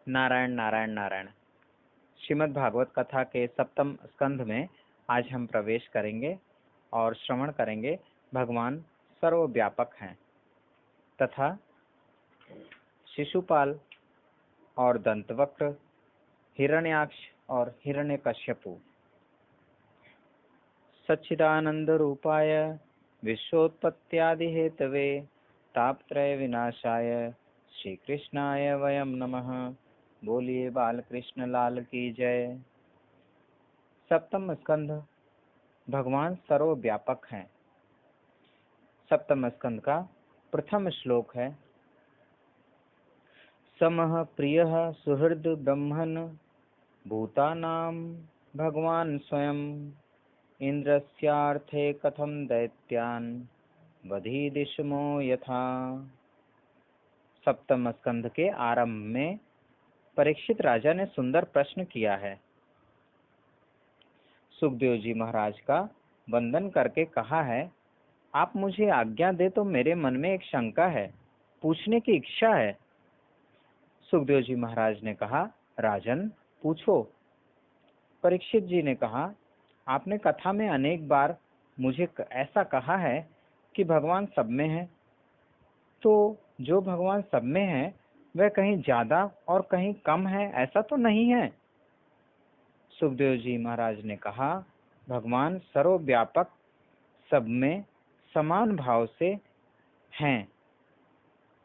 नारायण नारायण नारायण। श्रीमद् भागवत कथा के सप्तम स्कंध में आज हम प्रवेश करेंगे और श्रवण करेंगे। भगवान सर्वव्यापक हैं तथा शिशुपाल और दंतवक्र, हिरण्याक्ष और हिरण्यकश्यपु, सच्चिदानंद रूपाय विश्वोत्पत्त्यादि हेतवे तापत्रय विनाशाय श्री कृष्णाय वयम नमः। बोलिए बालकृष्ण लाल की जय। सप्तम स्कंध भगवान सर्वव्यापक हैं। सप्तम स्कंध का प्रथम श्लोक है, समः प्रियः सुहृद ब्रह्मन् भूतानां भगवान स्वयं इंद्रस्यार्थे कथम दैत्यान् वधीदिष्मो यथा। सप्तम स्कंध के आरंभ में परीक्षित राजा ने सुंदर प्रश्न किया है। सुखदेव जी महाराज का वंदन करके कहा है, आप मुझे आज्ञा दे तो मेरे मन में एक शंका है, पूछने की इच्छा है। सुखदेव जी महाराज ने कहा, राजन पूछो। परीक्षित जी ने कहा, आपने कथा में अनेक बार मुझे ऐसा कहा है कि भगवान सब में है, तो जो भगवान सब में है वह कहीं ज्यादा और कहीं कम है, ऐसा तो नहीं है। सुखदेव जी महाराज ने कहा, भगवान सर्वव्यापक सब में समान भाव से हैं।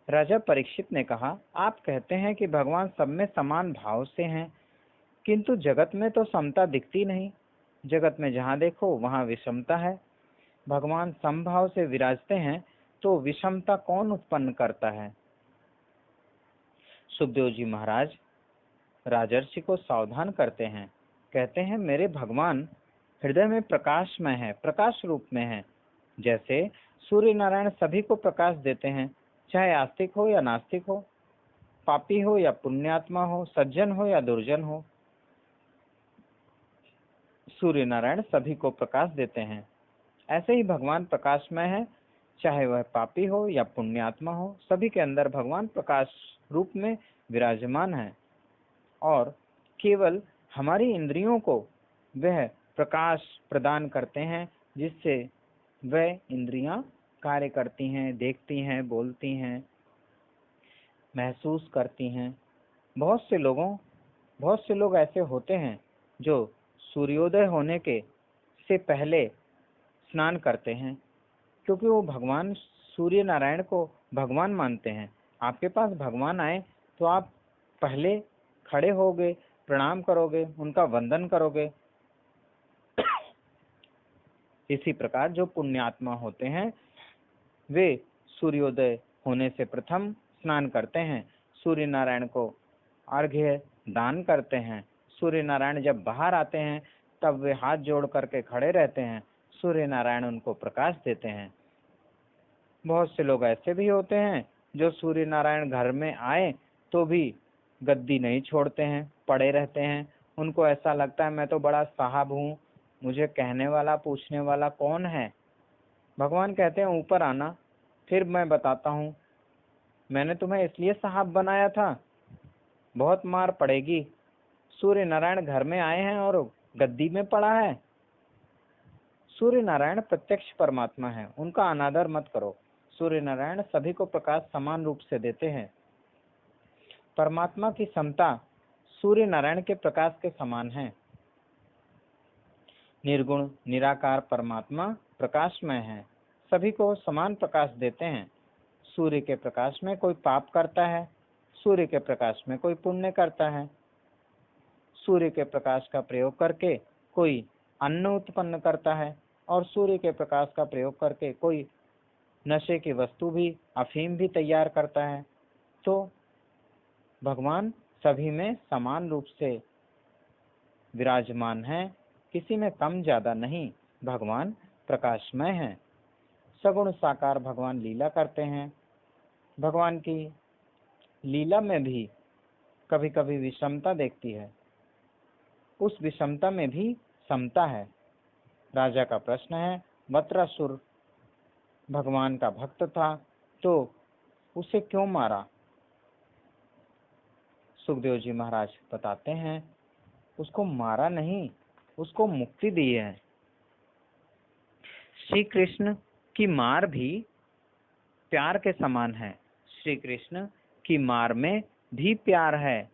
राजा परीक्षित ने कहा, आप कहते हैं कि भगवान सब में समान भाव से हैं, किंतु जगत में तो समता दिखती नहीं। जगत में जहाँ देखो वहाँ विषमता है। भगवान समभाव से विराजते हैं तो विषमता कौन उत्पन्न करता है। सुखदेव जी महाराज राजर्षि को सावधान करते हैं, कहते हैं, मेरे भगवान हृदय में प्रकाशमय है, प्रकाश रूप में है। जैसे सूर्य नारायण सभी को प्रकाश देते हैं, चाहे आस्तिक हो या नास्तिक हो, पापी हो या पुण्यात्मा हो, सज्जन हो या दुर्जन हो, सूर्य नारायण सभी को प्रकाश देते हैं। ऐसे ही भगवान प्रकाशमय है, चाहे वह पापी हो या पुण्यात्मा हो, सभी के अंदर भगवान प्रकाश रूप में विराजमान है और केवल हमारी इंद्रियों को वह प्रकाश प्रदान करते हैं, जिससे वह इंद्रियां कार्य करती हैं, देखती हैं, बोलती हैं, महसूस करती हैं। बहुत से लोग ऐसे होते हैं जो सूर्योदय होने के से पहले स्नान करते हैं, क्योंकि वो भगवान सूर्य नारायण को भगवान मानते हैं। आपके पास भगवान आए तो आप पहले खड़े होगे, प्रणाम करोगे, उनका वंदन करोगे। इसी प्रकार जो पुण्यात्मा होते हैं वे सूर्योदय होने से प्रथम स्नान करते हैं, सूर्य नारायण को अर्घ्य दान करते हैं। सूर्य नारायण जब बाहर आते हैं तब वे हाथ जोड़ करके खड़े रहते हैं, सूर्य नारायण उनको प्रकाश देते हैं। बहुत से लोग ऐसे भी होते हैं जो सूर्य नारायण घर में आए तो भी गद्दी नहीं छोड़ते हैं, पड़े रहते हैं। उनको ऐसा लगता है, मैं तो बड़ा साहब हूँ, मुझे कहने वाला पूछने वाला कौन है। भगवान कहते हैं, ऊपर आना, फिर मैं बताता हूँ। मैंने तुम्हें इसलिए साहब बनाया था, बहुत मार पड़ेगी। सूर्य नारायण घर में आए हैं और गद्दी में पड़ा है। सूर्य नारायण प्रत्यक्ष परमात्मा है, उनका अनादर मत करो। सूर्य नारायण सभी को प्रकाश समान रूप से देते हैं। परमात्मा की समता सूर्य नारायण के प्रकाश के समान है। निर्गुण निराकार परमात्मा प्रकाशमय है, सभी को समान प्रकाश देते हैं। सूर्य के प्रकाश में कोई पाप करता है, सूर्य के प्रकाश में कोई पुण्य करता है। सूर्य के प्रकाश का प्रयोग करके कोई अन्न उत्पन्न करता है और सूर्य के प्रकाश का प्रयोग करके कोई नशे की वस्तु भी, अफीम भी तैयार करता है। तो भगवान सभी में समान रूप से विराजमान है, किसी में कम ज्यादा नहीं। भगवान प्रकाशमय है। सगुण साकार भगवान लीला करते हैं। भगवान की लीला में भी कभी कभी विषमता देखती है, उस विषमता में भी समता है। राजा का प्रश्न है, वत्रासुर भगवान का भक्त था तो उसे क्यों मारा। सुखदेव जी महाराज बताते हैं, उसको मारा नहीं, उसको मुक्ति दी है। श्री कृष्ण की मार भी प्यार के समान है। श्री कृष्ण की मार में भी प्यार है।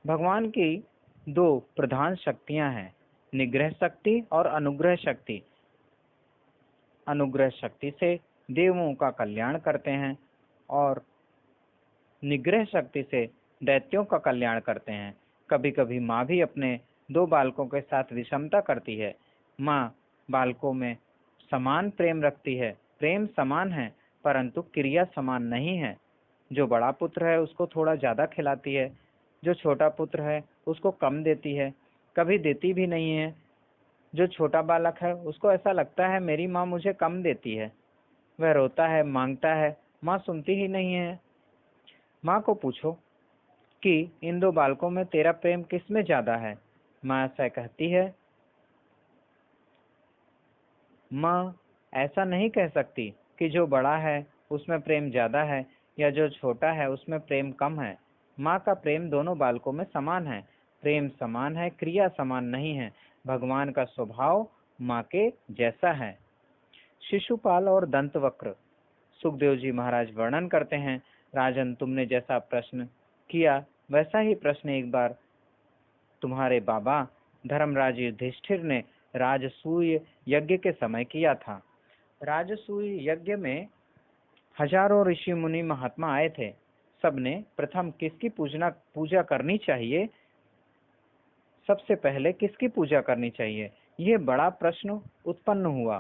भगवान की दो प्रधान शक्तियां हैं, निग्रह शक्ति और अनुग्रह शक्ति। अनुग्रह शक्ति से देवों का कल्याण करते हैं और निग्रह शक्ति से दैत्यों का कल्याण करते हैं। कभी कभी माँ भी अपने दो बालकों के साथ विषमता करती है। माँ बालकों में समान प्रेम रखती है। प्रेम समान है परंतु क्रिया समान नहीं है। जो बड़ा पुत्र है उसको थोड़ा ज्यादा खिलाती है, जो छोटा पुत्र है उसको कम देती है, कभी देती भी नहीं है। जो छोटा बालक है उसको ऐसा लगता है मेरी माँ मुझे कम देती है। वह रोता है, मांगता है, माँ सुनती ही नहीं है। माँ को पूछो कि इन दो बालकों में तेरा प्रेम किस में ज्यादा है। माँ ऐसा कहती है। माँ ऐसा नहीं कह सकती कि जो बड़ा है उसमें प्रेम ज्यादा है या जो छोटा है उसमें प्रेम कम है। माँ का प्रेम दोनों बालकों में समान है। प्रेम समान है, क्रिया समान नहीं है। भगवान का स्वभाव माँ के जैसा है। शिशुपाल और दंतवक्र। सुखदेव जी महाराज वर्णन करते हैं, राजन तुमने जैसा प्रश्न किया वैसा ही प्रश्न एक बार तुम्हारे बाबा धर्मराज युधिष्ठिर ने राजसूय यज्ञ के समय किया था। राजसूय यज्ञ में हजारों ऋषि मुनि महात्मा आए थे। सबने प्रथम किसकी पूजा करनी चाहिए, सबसे पहले किसकी पूजा करनी चाहिए, यह बड़ा प्रश्न उत्पन्न हुआ।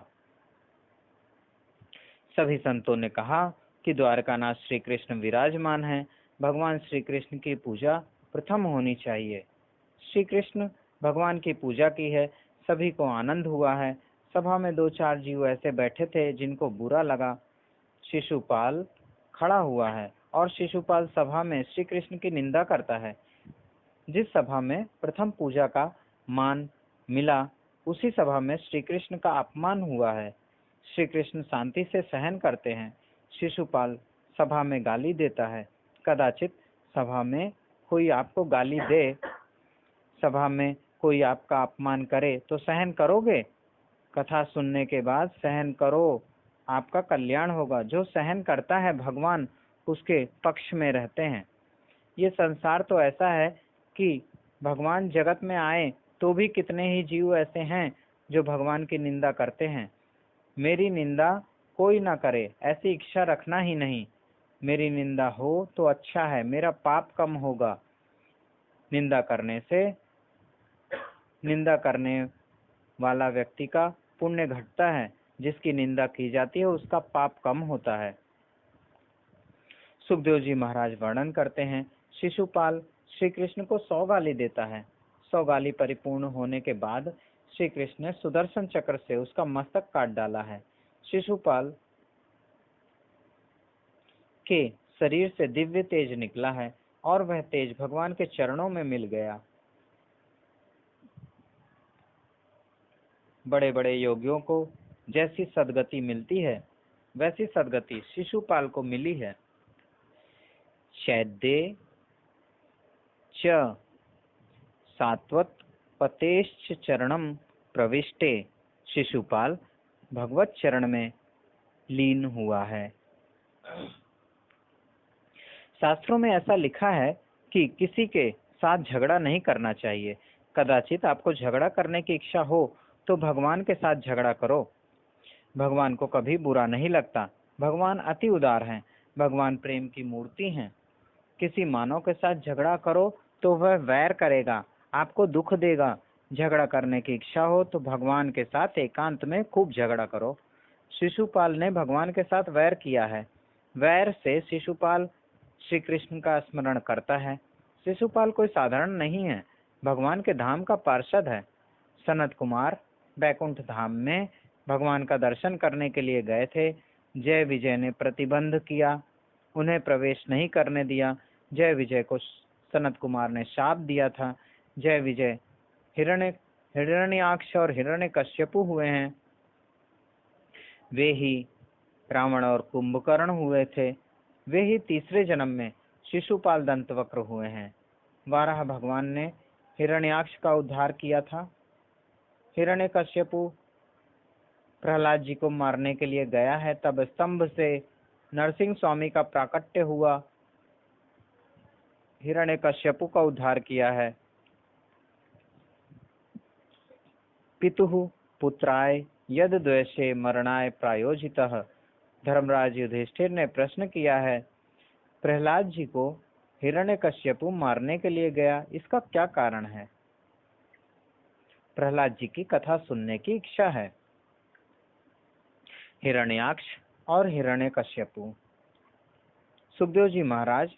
सभी संतों ने कहा कि द्वारकानाथ श्री कृष्ण विराजमान हैं, भगवान श्री कृष्ण की पूजा प्रथम होनी चाहिए। श्री कृष्ण भगवान की पूजा की है, सभी को आनंद हुआ है। सभा में दो चार जीव ऐसे बैठे थे जिनको बुरा लगा। शिशुपाल खड़ा हुआ है और शिशुपाल सभा में श्री कृष्ण की निंदा करता है। जिस सभा में प्रथम पूजा का मान मिला उसी सभा में श्री कृष्ण का अपमान हुआ है। श्री कृष्ण शांति से सहन करते हैं। शिशुपाल सभा में गाली देता है। कदाचित सभा में कोई आपको गाली दे, सभा में कोई आपका अपमान करे तो सहन करोगे? कथा सुनने के बाद सहन करो, आपका कल्याण होगा। जो सहन करता है भगवान उसके पक्ष में रहते हैं। ये संसार तो ऐसा है कि भगवान जगत में आए तो भी कितने ही जीव ऐसे हैं जो भगवान की निंदा करते हैं। मेरी निंदा कोई ना करे ऐसी इच्छा रखना ही नहीं। मेरी निंदा हो तो अच्छा है, मेरा पाप कम होगा। निंदा करने वाला व्यक्ति का पुण्य घटता है, जिसकी निंदा की जाती है उसका पाप कम होता है। सुखदेव जी महाराज वर्णन करते हैं, शिशुपाल श्री कृष्ण को 100 गाली देता है। 100 गाली परिपूर्ण होने के बाद श्री कृष्ण ने सुदर्शन चक्र से उसका मस्तक काट डाला है। शिशुपाल के शरीर से दिव्य तेज निकला है और वह तेज भगवान के चरणों में मिल गया। बड़े बड़े योगियों को जैसी सदगति मिलती है वैसी सदगति शिशुपाल को मिली है। चैद्ये च सात्वत पतेश्च चरणम प्रविष्टे। शिशुपाल भगवत चरण में लीन हुआ है। शास्त्रों में ऐसा लिखा है कि किसी के साथ झगड़ा नहीं करना चाहिए। कदाचित आपको झगड़ा करने की इच्छा हो तो भगवान के साथ झगड़ा करो। भगवान को कभी बुरा नहीं लगता। भगवान अति उदार हैं। भगवान प्रेम की मूर्ति हैं। किसी मानव के साथ झगड़ा करो तो वह वैर करेगा, आपको दुख देगा। झगड़ा करने की इच्छा हो तो भगवान के साथ एकांत में खूब झगड़ा करो। शिशुपाल ने भगवान के साथ वैर किया है। वैर से शिशुपाल श्री कृष्ण का स्मरण करता है। शिशुपाल कोई साधारण नहीं है, भगवान के धाम का पार्षद है। सनत कुमार बैकुंठ धाम में भगवान का दर्शन करने के लिए गए थे। जय विजय ने प्रतिबंध किया, उन्हें प्रवेश नहीं करने दिया। जय विजय को सनत कुमार ने शाप दिया था। जय विजय हिरण्याक्ष और हिरण्यकश्यपु हुए हैं। वे ही रावण और कुंभकर्ण हुए थे। वे ही तीसरे जन्म में शिशुपाल दंतवक्र हुए हैं। वाराह भगवान ने हिरण्याक्ष का उद्धार किया था। हिरण्यकश्यपु प्रहलाद जी को मारने के लिए गया है, तब स्तंभ से नरसिंह स्वामी का प्राकट्य हुआ, हिरण्यकश्यपु का उद्धार किया है। पितुः पुत्राय यद द्वेषे मरणाय प्रायोजितः। धर्मराज युधिष्ठिर ने प्रश्न किया है, प्रहलाद जी को हिरण्यकश्यपु मारने के लिए गया, इसका क्या कारण है? प्रहलाद जी की कथा सुनने की इच्छा है। हिरण्याक्ष और हिरण्यकश्यपु। सुखदेव जी महाराज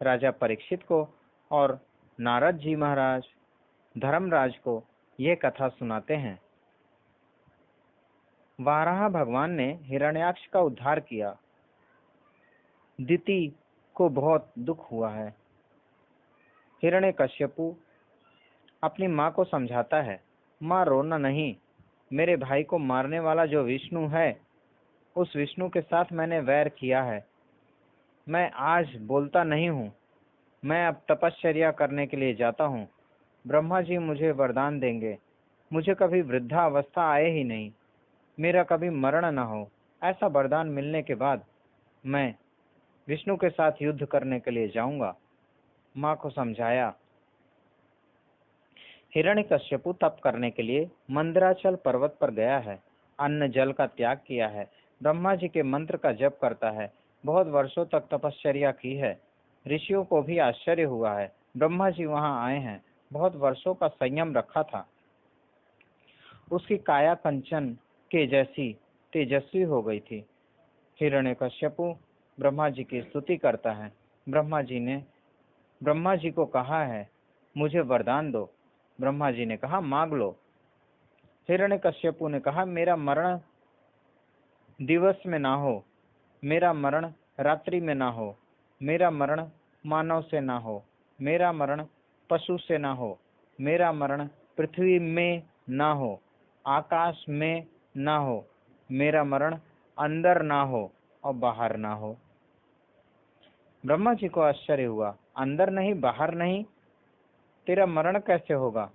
राजा परीक्षित को और नारद जी महाराज धर्मराज को यह कथा सुनाते हैं। वाराह भगवान ने हिरण्याक्ष का उद्धार किया। दिति को बहुत दुख हुआ है। हिरण्यकश्यपु अपनी माँ को समझाता है, माँ रोना नहीं, मेरे भाई को मारने वाला जो विष्णु है, उस विष्णु के साथ मैंने वैर किया है। मैं आज बोलता नहीं हूँ, मैं अब तपश्चर्या करने के लिए जाता हूँ। ब्रह्मा जी मुझे वरदान देंगे, मुझे कभी वृद्धा अवस्था आए ही नहीं, मेरा कभी मरण न हो। ऐसा वरदान मिलने के बाद मैं विष्णु के साथ युद्ध करने के लिए जाऊंगा। माँ को समझाया। हिरण्यकश्यपु तप करने के लिए मंदराचल पर्वत पर गया है, अन्न जल का त्याग किया है, ब्रह्मा जी के मंत्र का जप करता है, बहुत वर्षों तक तपश्चर्या की है। ऋषियों को भी आश्चर्य हुआ है, ब्रह्मा जी वहां आए हैं, बहुत वर्षों का संयम रखा था। उसकी काया कंचन के जैसी तेजस्वी हो गई थी। हिरण्यकश्यपु ब्रह्मा जी की स्तुति करता है। ब्रह्मा जी को कहा है, मुझे वरदान दो। ब्रह्मा जी ने कहा, मांग लो। हिरण्यकश्यपु ने कहा, मेरा मरण दिवस में ना हो, मेरा मरण रात्रि में ना हो, मेरा मरण मानव से ना हो, मेरा मरण पशु से ना हो, मेरा मरण पृथ्वी में ना हो, आकाश में ना हो, मेरा मरण अंदर ना हो और बाहर ना हो। ब्रह्मा जी को आश्चर्य हुआ, अंदर नहीं बाहर नहीं, तेरा मरण कैसे होगा?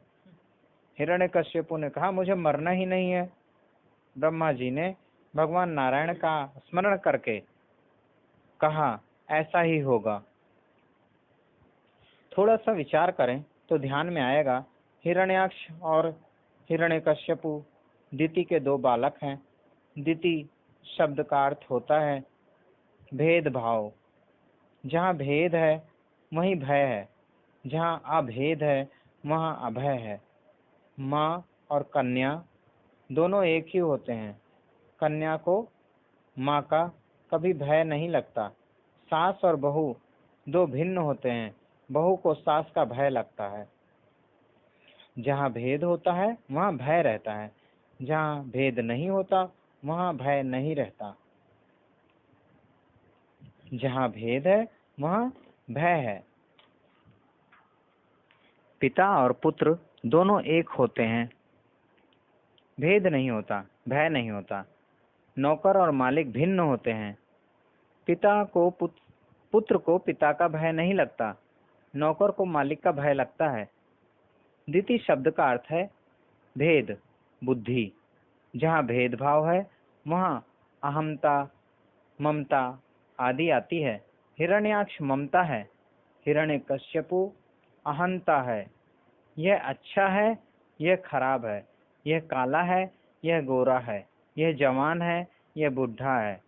हिरण्यकश्यपु ने कहा, मुझे मरना ही नहीं है। ब्रह्मा जी ने भगवान नारायण का स्मरण करके कहा, ऐसा ही होगा। थोड़ा सा विचार करें तो ध्यान में आएगा, हिरण्याक्ष और हिरण्यकश्यपु दिति के दो बालक हैं। दिति शब्द का अर्थ होता है भेदभाव। जहाँ भेद है वहीं भय है, जहाँ अभेद है वहाँ अभय है। माँ और कन्या दोनों एक ही होते हैं। कन्या को माँ का कभी भय नहीं लगता। सास और बहू दो भिन्न होते हैं, बहू को सास का भय लगता है। जहाँ भेद होता है वहाँ भय रहता है, जहाँ भेद नहीं होता वहाँ भय नहीं रहता। जहाँ भेद है वहाँ भय है। पिता और पुत्र दोनों एक होते हैं, भेद नहीं होता, भय नहीं होता। नौकर और मालिक भिन्न होते हैं। पुत्र को पिता का भय नहीं लगता, नौकर को मालिक का भय लगता है। दिति शब्द का अर्थ है भेद, बुद्धि। जहाँ भेदभाव है वहाँ अहमता, ममता आदि आती है। हिरण्याक्ष ममता है, हिरण्यकश्यपु अहंता है। यह अच्छा है, यह खराब है, यह काला है, यह गोरा है, यह जवान है, यह बुढ़ा है।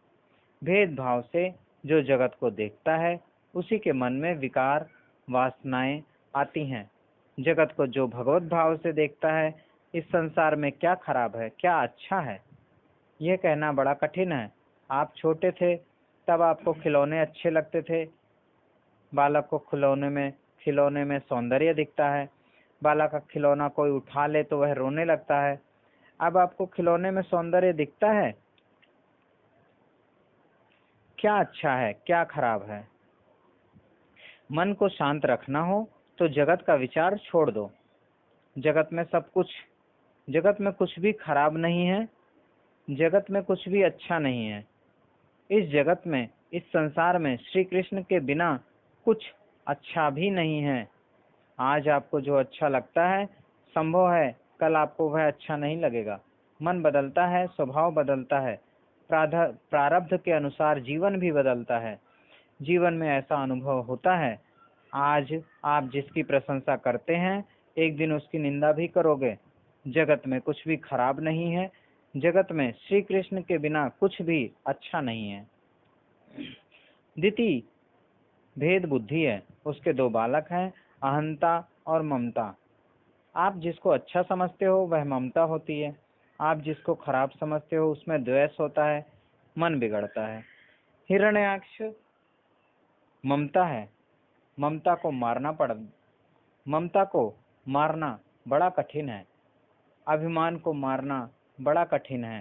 भेदभाव से जो जगत को देखता है उसी के मन में विकार वासनाएं आती हैं। जगत को जो भगवत भाव से देखता है, इस संसार में क्या खराब है, क्या अच्छा है, यह कहना बड़ा कठिन है। आप छोटे थे तब आपको खिलौने अच्छे लगते थे। बालक को खिलौने में सौंदर्य दिखता है। बालक का खिलौना कोई उठा ले तो वह रोने लगता है। अब आपको खिलौने में सौंदर्य दिखता है, क्या अच्छा है, क्या खराब है। मन को शांत रखना हो तो जगत का विचार छोड़ दो। जगत में कुछ भी खराब नहीं है, जगत में कुछ भी अच्छा नहीं है। इस जगत में, इस संसार में श्री कृष्ण के बिना कुछ अच्छा भी नहीं है। आज आपको जो अच्छा लगता है, संभव है कल आपको वह अच्छा नहीं लगेगा। मन बदलता है, स्वभाव बदलता है, प्रारब्ध के अनुसार जीवन भी बदलता है। जीवन में ऐसा अनुभव होता है, आज आप जिसकी प्रशंसा करते हैं, एक दिन उसकी निंदा भी करोगे। जगत में कुछ भी खराब नहीं है, जगत में श्री कृष्ण के बिना कुछ भी अच्छा नहीं है। दिति भेद बुद्धि है, उसके दो बालक हैं, अहंता और ममता। आप जिसको अच्छा समझते हो वह ममता होती है, आप जिसको खराब समझते हो उसमें द्वेष होता है, मन बिगड़ता है। हिरण्याक्ष ममता है, ममता को मारना बड़ा कठिन है, अभिमान को मारना बड़ा कठिन है।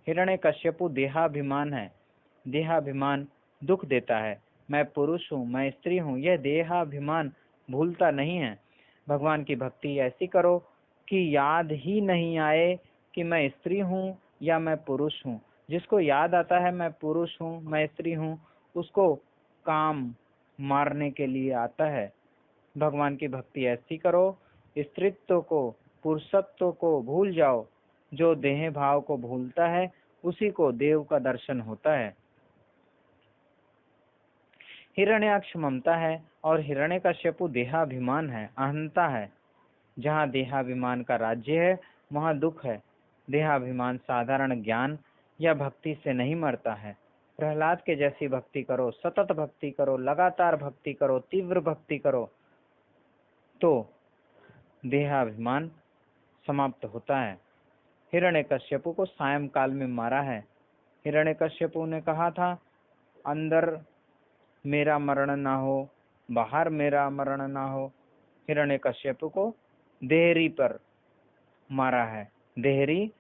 हिरण्यकश्यपु देहाभिमान है, देहाभिमान दुख देता है। मैं पुरुष हूँ, मैं स्त्री हूँ, यह देहाभिमान भूलता नहीं है। भगवान की भक्ति ऐसी करो कि याद ही नहीं आए कि मैं स्त्री हूँ या मैं पुरुष हूँ। जिसको याद आता है मैं पुरुष हूँ, मैं स्त्री हूँ, उसको काम मारने के लिए आता है। भगवान की भक्ति ऐसी करो, स्त्रीत्व को पुरुषत्व को भूल जाओ। जो देह भाव को भूलता है उसी को देव का दर्शन होता है। हिरण्याक्ष ममता है और हिरण्यकश्यपु देहाभिमान है, अहंता है। जहाँ देहाभिमान का राज्य है वहाँ दुख है। देहाभिमान साधारण ज्ञान या भक्ति से नहीं मरता है। प्रहलाद के जैसी भक्ति करो, सतत भक्ति करो, लगातार भक्ति करो, तीव्र भक्ति करो, तो देहाभिमान समाप्त होता है। हिरण्यकश्यपु को सायंकाल में मारा है। हिरण्यकश्यपु ने कहा था, अंदर मेरा मरण ना हो, बाहर मेरा मरण ना हो। हिरण्यकश्यपु को देहरी पर मारा है। देहरी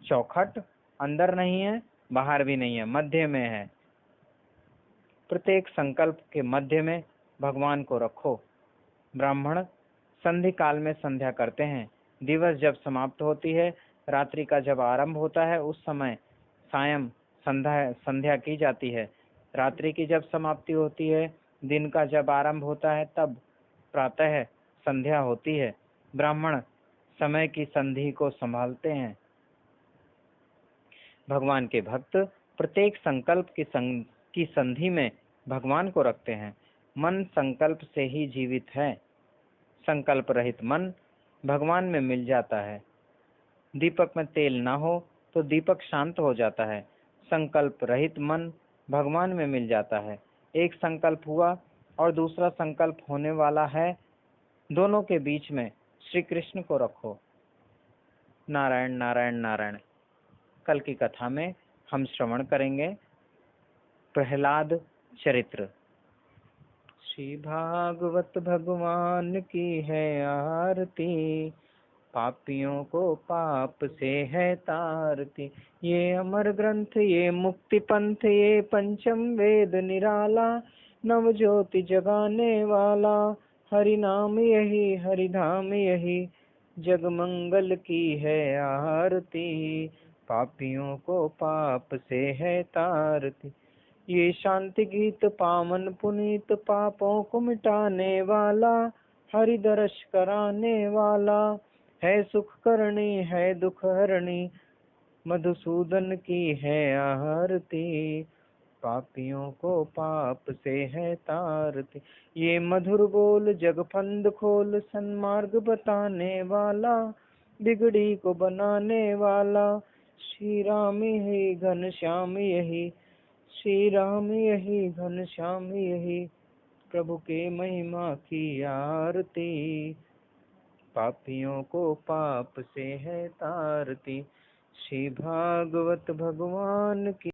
चौखट, अंदर नहीं है, बाहर भी नहीं है, मध्य में है। प्रत्येक संकल्प के मध्य में भगवान को रखो। ब्राह्मण संधि काल में संध्या करते हैं। दिवस जब समाप्त होती है, रात्रि का जब आरंभ होता है, उस समय सायं संध्या की जाती है। रात्रि की जब समाप्ति होती है, दिन का जब आरंभ होता है, तब प्रातः संध्या होती है। ब्राह्मण समय की संधि को संभालते हैं। भगवान के भक्त प्रत्येक संकल्प की संधि में भगवान को रखते हैं। मन संकल्प से ही जीवित है। संकल्प रहित मन भगवान में मिल जाता है। दीपक में तेल ना हो तो दीपक शांत हो जाता है। संकल्प रहित मन भगवान में मिल जाता है। एक संकल्प हुआ और दूसरा संकल्प होने वाला है, दोनों के बीच में श्री कृष्ण को रखो। नारायण नारायण नारायण। कल की कथा में हम श्रवण करेंगे प्रहलाद चरित्र। श्री भागवत भगवान की है आरती, पापियों को पाप से है तारती। ये अमर ग्रंथ, ये मुक्ति पंथ, ये पंचम वेद निराला, नव ज्योति जगाने वाला, हरि नाम यही, हरि धाम यही, जग मंगल की है आरती, पापियों को पाप से है तारती। ये शांति गीत पावन पुनीत, पापों को मिटाने वाला, हरि दर्श कराने वाला, है सुख करणी है दुख हरणी, मधुसूदन की है आरती, पापियों को पाप से है तारती। ये मधुर बोल जग फंद खोल, सन्मार्ग बताने वाला, बिगड़ी को बनाने वाला, श्री राम यही घनश्याम यही, श्री राम यही घनश्याम यही, प्रभु के महिमा की आरती, पापियों को पाप से है तारती। श्री भागवत भगवान की